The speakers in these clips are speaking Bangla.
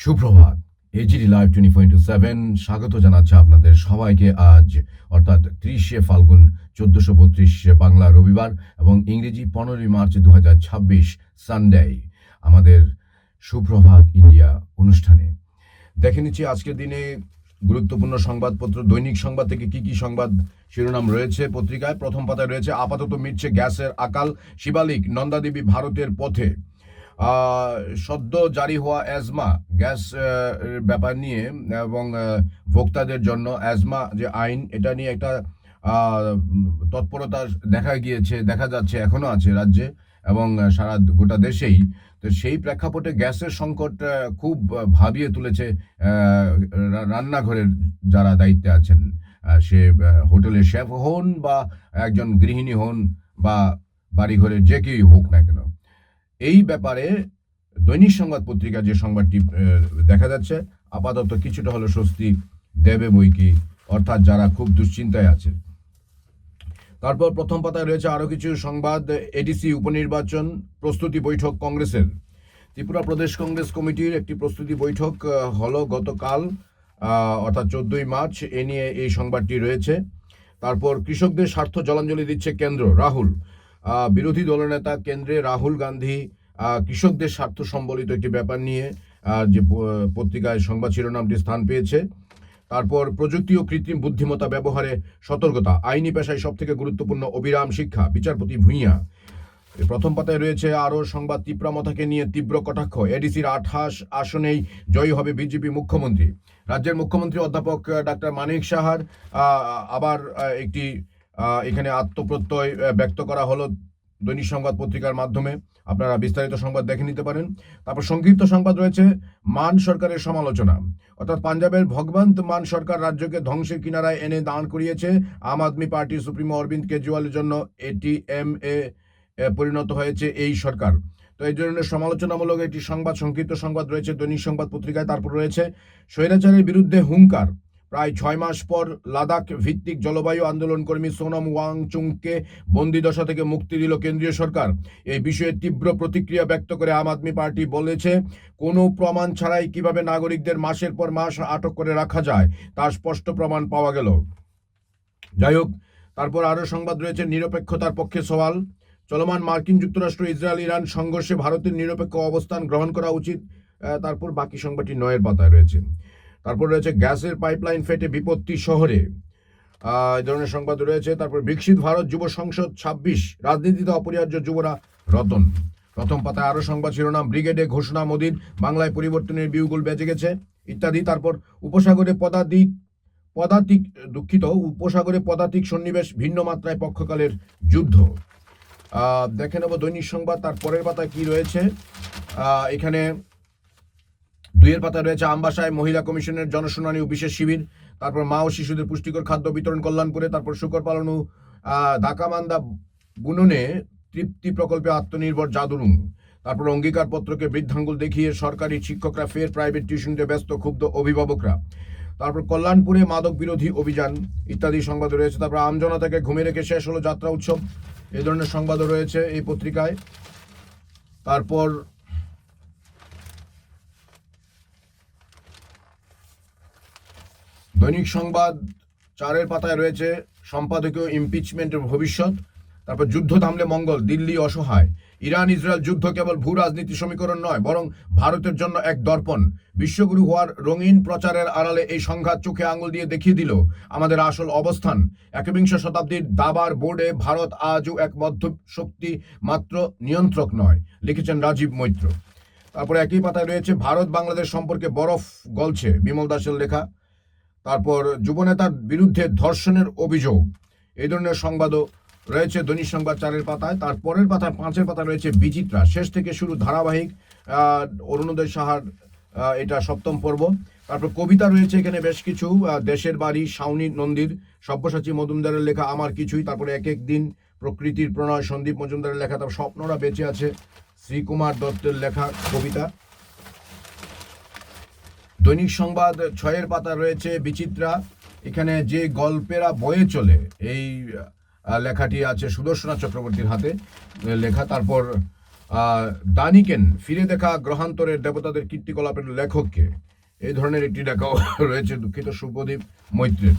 সুপ্রভাত। এজিডি লাইভ 24/7 স্বাগত জানাচ্ছে আপনাদের সবাইকে। আজ অর্থাৎ 30শে ফাল্গুন 1432 বাংলা রবিবার এবং ইংরেজি 15ই মার্চ 2026 সানডে আমাদের সুপ্রভাত ইন্ডিয়া অনুষ্ঠানে দেখে নিচ্ছি আজকের দিনে গুরুত্বপূর্ণ সংবাদপত্র দৈনিক সংবাদ থেকে কি সংবাদ শিরোনাম রয়েছে পত্রিকায়। প্রথম পাতায় রয়েছে আপাতত মিটছে গ্যাসের আকাল, শিবালিক নন্দাদেবী ভারতের পথে। সদ্য জারি হওয়া অ্যাজমা গ্যাস ব্যাপার নিয়ে এবং ভোক্তাদের জন্য অ্যাজমা যে আইন, এটা নিয়ে একটা তৎপরতা দেখা যাচ্ছে, এখনো আছে রাজ্যে এবং সারা গোটা দেশেই। তো সেই প্রেক্ষাপটে গ্যাসের সংকট খুব ভাবিয়ে তুলেছে রান্নাঘরের যারা দায়িত্বে আছেন, সে হোটেলের শেফ হন বা একজন গৃহিণী হন বা বাড়িঘরের যে কেউই হোক না কেন। এই ব্যাপারে দৈনিক সংবাদ পত্রিকা যে সংবাদটি দেখা যাচ্ছে আপাতত কিছুটা হলো স্বস্তি দেবে বইকি, অর্থাৎ যারা খুব দুশ্চিন্তায় আছে। তারপর প্রথম পাতায় রয়েছে আরো কিছু সংবাদ। এডিসি উপনির্বাচন প্রস্তুতি বৈঠক কংগ্রেসের। ত্রিপুরা প্রদেশ কংগ্রেস কমিটির একটি প্রস্তুতি বৈঠক হলো গতকাল, অর্থাৎ 14ই মার্চ। এ নিয়ে এই সংবাদটি রয়েছে। তারপর কৃষকদের স্বার্থ জলাঞ্জলি দিচ্ছে কেন্দ্র, রাহুল। বিরোধী দলনেতা কেন্দ্রে রাহুল গান্ধী কৃষকদের স্বার্থ সম্বলিত একটি ব্যাপার নিয়ে যে পত্রিকায় সংবাদ শিরোনামটি স্থান পেয়েছে। তারপর প্রযুক্তি ও কৃত্রিম বুদ্ধিমত্তা ব্যবহারে সতর্কতা, আইনি পেশায় সব থেকে গুরুত্বপূর্ণ অবিরাম শিক্ষা, বিচারপতি ভূঁইয়া। প্রথম পাতায় রয়েছে আরও সংবাদ। তীব্রামথাকে নিয়ে তীব্র কটাক্ষ, এডিসির 28 আসনেই জয়ী হবে বিজেপি মুখ্যমন্ত্রী। রাজ্যের মুখ্যমন্ত্রী অধ্যাপক ডাক্তার মানিক সাহার আবার একটি এখানে আত্মপ্রত্যয় ব্যক্ত করা হলো দৈনিক সংবাদ পত্রিকার মাধ্যমে। আপনারা বিস্তারিত সংবাদ দেখে নিতে পারেন। তারপর সংক্ষিপ্ত সংবাদ রয়েছে মান সরকারের সমালোচনা, অর্থাৎ পাঞ্জাবের ভগবন্ত মান সরকার রাজ্যকে ধ্বংসের কিনারায় এনে দাঁড় করিয়েছে। আম আদমি পার্টির সুপ্রিমো অরবিন্দ কেজরিওয়ালের জন্য এটিএমএ পরিণত হয়েছে এই সরকার। তো এই ধরনের সমালোচনামূলক একটি সংক্ষিপ্ত সংবাদ রয়েছে দৈনিক সংবাদ পত্রিকায়। তারপর রয়েছে স্বৈরাচারের বিরুদ্ধে হুঙ্কার, প্রায় 6 মাস পর লাদাখ ভিত্তিক জলবায়ু আন্দোলন কর্মী সোনম ওয়াংচুককে বন্দিদশা থেকে মুক্তি দিল কেন্দ্রীয় সরকার। এই বিষয়ে তীব্র প্রতিক্রিয়া ব্যক্ত করে আম আদমি পার্টি বলেছে, কোনো প্রমাণ ছাড়াই কিভাবে নাগরিকদের মাসের পর মাস আটক করে রাখা যায় তার স্পষ্ট প্রমাণ পাওয়া গেল। যাই হোক, তারপর আরো সংবাদ রয়েছে নিরপেক্ষতার পক্ষে সওয়াল, চলমান মার্কিন যুক্তরাষ্ট্র ইসরায়েল ইরান সংঘর্ষে ভারতের নিরপেক্ষ অবস্থান গ্রহণ করা উচিত। তারপর বাকি সংবাদটি 9 পাতায় রয়েছে। তারপর রয়েছে গ্যাসের পাইপলাইন ফেটে বিপত্তি শহরে, এই ধরনের সংবাদ রয়েছে। তারপর বিকশিত ভারত যুব সংসদ 26, রাজনীতিতে অপরিহার্য যুবরা রতন। প্রথম পাতায় আরো সংবাদ শিরোনাম, ব্রিগেডে ঘোষণা মোদির, বাংলায় পরিবর্তনের বিউগুল বেজে গেছে ইত্যাদি। তারপর উপসাগরে পদাতিক সন্নিবেশ, ভিন্ন মাত্রায় পক্ষকালের যুদ্ধ। দেখে নেব দৈনিক সংবাদ তার পরের পাতায় কি রয়েছে। এখানে 2 পাতায় রয়েছে আমবাসায় মহিলা কমিশনের জনশুনানি ও বিশেষ শিবির। তারপর মা ও শিশুদের পুষ্টিকর খাদ্য বিতরণ কল্যাণপুরে। তারপর শুকর পালন ও দাকামান্দা বুননে তৃপ্তি প্রকল্পে আত্মনির্ভর জাদুরুং। তারপর অঙ্গীকারপত্রকে বৃদ্ধাঙ্গুল দেখিয়ে সরকারি শিক্ষকরা ফের প্রাইভেট টিউশনিতে ব্যস্ত, ক্ষুব্ধ অভিভাবকরা। তারপর কল্যাণপুরে মাদক বিরোধী অভিযান ইত্যাদি সংবাদ রয়েছে। তারপর আমজনতাকে ঘুমে রেখে শেষ হলো যাত্রা উৎসব, এই ধরনের সংবাদও রয়েছে এই পত্রিকায়। তারপর দৈনিক সংবাদ 4 পাতায় রয়েছে সম্পাদকীয় ইমপিচমেন্টের ভবিষ্যৎ। তারপর যুদ্ধ থামলে মঙ্গল, দিল্লি অসহায়। ইরান ইসরায়েল যুদ্ধ কেবল ভূ রাজনীতি সমীকরণ নয়, বরং ভারতের জন্য এক দর্পণ। বিশ্বগুরু হওয়ার রঙিন প্রচারের আড়ালে এই সংঘাত চোখে আঙুল দিয়ে দেখিয়ে দিল আমাদের আসল অবস্থান। 21 শতাব্দীর দাবার বোর্ডে ভারত আজও এক মধ্য শক্তি মাত্র, নিয়ন্ত্রক নয়, লিখেছেন রাজীব মৈত্র। তারপরে একই পাতায় রয়েছে ভারত বাংলাদেশ সম্পর্কে বরফ গলছে, বিমল দাসের লেখা। তারপর যুবনেতার বিরুদ্ধে ধর্ষণের অভিযোগ, এই ধরনের সংবাদও রয়েছে দৈনিক সংবাদ 4 পাতায়। তারপরের পাতায় 5 পাতায় রয়েছে বিচিত্রা, শেষ থেকে শুরু ধারাবাহিক, অরুণোদয় সাহার এটা 7ম পর্ব। তারপর কবিতা রয়েছে এখানে বেশ কিছু, দেশের বাড়ি, শাওনি নন্দীর, সব্যসাচী মজুমদারের লেখা আমার কিছুই। তারপরে এক এক দিন, প্রকৃতির প্রণয়, সন্দীপ মজুমদারের লেখা। তারপর স্বপ্নরা বেঁচে আছে, শ্রীকুমার দত্তের লেখা কবিতা। দৈনিক সংবাদ 6 পাতা রয়েছে বিচিত্রা, এখানে যে গল্পেরা বয়ে চলে, এই লেখাটি আছে সুদর্শনা চক্রবর্তীর হাতে লেখা। তারপর দানিকেন ফিরে দেখা গ্রহান্তরের দেবতাদের কীর্তিকলাপের লেখককে, এই ধরনের একটি লেখাও রয়েছে দুঃখিত শুভদীপ মৈত্রের।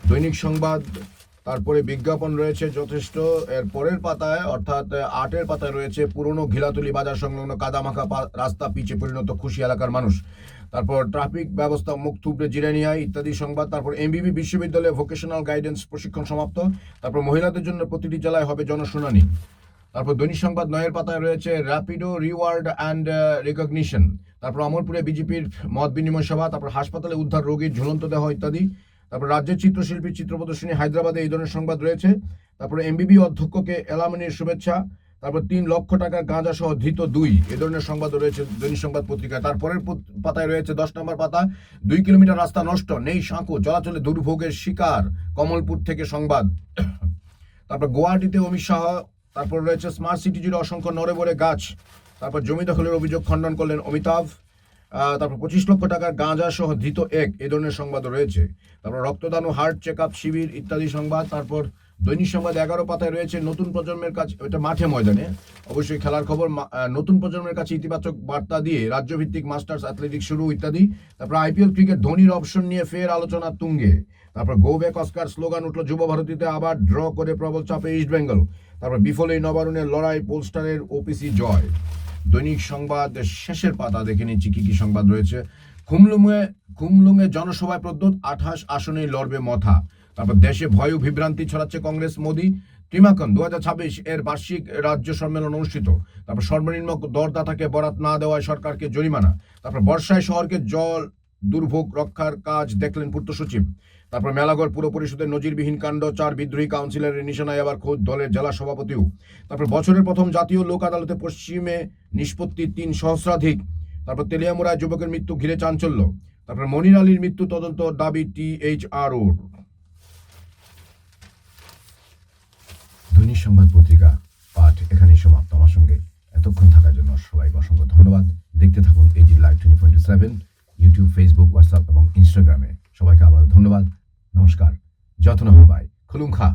দৈনিক সংবাদ, তারপরে বিজ্ঞাপন রয়েছে যথেষ্ট। এর পরের পাতায় অর্থাৎ 8-এর পাতায় রয়েছে পুরনো ঘিলাতুলি বাজার সংলগ্ন কাদামাখা রাস্তা পিচে পরিণত খুশি এলাকার মানুষ। তারপর ট্রাফিক ব্যবস্থা মুখ থুবড়ে জিরানিয়ায় ইত্যাদি সংবাদ। তারপর এমবিবি বিশ্ববিদ্যালয়ে ভোকেশনাল গাইডেন্স প্রশিক্ষণ সমাপ্ত। তারপর মহিলাদের জন্য প্রতিটি জেলায় হবে জনশুনানি। তারপর দৈনিক সংবাদ 9-এর পাতায় রয়েছে র্যাপিডো রিওয়ার্ড অ্যান্ড রিকগনিশন। তারপর অমরপুরে বিজেপির মত বিনিময় সভা। তারপর হাসপাতালে উদ্ধার রোগীর ঝুলন্ত দেহ ইত্যাদি। তারপর রাজ্যের চিত্রশিল্পীর চিত্র প্রদর্শনী হায়দ্রাবাদে, এই ধরনের সংবাদ রয়েছে। তারপরে এমবিবি অধ্যক্ষকে এলামনির শুভেচ্ছা। তারপর 3 লক্ষ টাকার গাঁজা সহ ধৃত 2, এই ধরনের সংবাদ রয়েছে দৈনিক সংবাদ পত্রিকায়। তারপরের পাতায় রয়েছে 10 নম্বর পাতা, 2 কিলোমিটার রাস্তা নষ্ট, নেই সাঁকো, চলাচলে দুর্ভোগের শিকার, কমলপুর থেকে সংবাদ। তারপর গুয়াহাটিতে অমিত শাহ। তারপর রয়েছে স্মার্ট সিটি জুড়ে অসংখ্য নড়ে গাছ। তারপর জমি দখলের অভিযোগ খণ্ডন করলেন অমিতাভ। তারপর 25 লক্ষ টাকার গাঁজা সহ ধৃত 1, এই ধরনের সংবাদ রয়েছে। তারপর রক্তদান ও হার্ট চেক আপ শিবির ইত্যাদি সংবাদ। তারপর দৈনিক সংবাদ 11 পাতায় রয়েছে নতুন প্রজন্মের কাছে, এটা মাঠে ময়দানে অবশ্যই খেলার খবর, নতুন প্রজন্মের কাছে ইতিবাচক বার্তা দিয়ে রাজ্যভিত্তিক মাস্টার্স অ্যাথলেটিক্স শুরু ইত্যাদি। তারপর আইপিএল ক্রিকেট ধোনির অপশন নিয়ে ফের আলোচনা তুঙ্গে। তারপর গো ব্যাক অস্কার স্লোগান উঠল যুব ভারতীতে, আবার ড্র করে প্রবল চাপে ইস্ট বেঙ্গল। তারপর বিফলে নবারুণের লড়াই, পোলস্টারের ওপিসি জয়। দৈনিক সংবাদ শেষের পাতা দেখে নিচ্ছি কি কি সংবাদ রয়েছে। খুমলুঙে জনসভায় প্রদ্যোৎ, 28 আসনেই লড়বে মথা। তারপর দেশে ভয় ও বিভ্রান্তি ছড়াচ্ছে কংগ্রেস মোদি। ত্রিমাকন 2026 এর বার্ষিক রাজ্য সম্মেলন অনুষ্ঠিত। তারপর সর্বনিম্ন দরদাতাকে বরাত না দেওয়ায় সরকারকে জরিমানা। তারপর বর্ষায় শহরকে জল দুর্ভোগ রক্ষার কাজ দেখলেন পূর্ত সচিব। তারপর মেলাগড় পুর পরিষদের নজিরবিহীন কাণ্ড, 4 বিদ্রোহী কাউন্সিলরের নিশানায় আবার খোদ দলের জেলা সভাপতিও। তারপর বছরের প্রথম জাতীয় লোক আদালতে পশ্চিমে নিষ্পত্তি 3 সহস্রাধিক। তারপর তেলিয়ামুড়ায় যুবকের মৃত্যু ঘিরে চাঞ্চল্য। তারপর মনির আলীর মৃত্যু তদন্ত দাবি THROর। দৈনিক সংবাদ পত্রিকা পাঠ এখানেই সমাপ্ত। আমার সঙ্গে এতক্ষণ থাকার জন্য সবাইকে অসংখ্য ধন্যবাদ। দেখতে থাকুন AG Live 24/7 YouTube, Facebook, WhatsApp এবং ইনস্টাগ্রামে। সবাইকে আবার ধন্যবাদ, নমস্কার, যত্ন হবাই, খুলুম খা।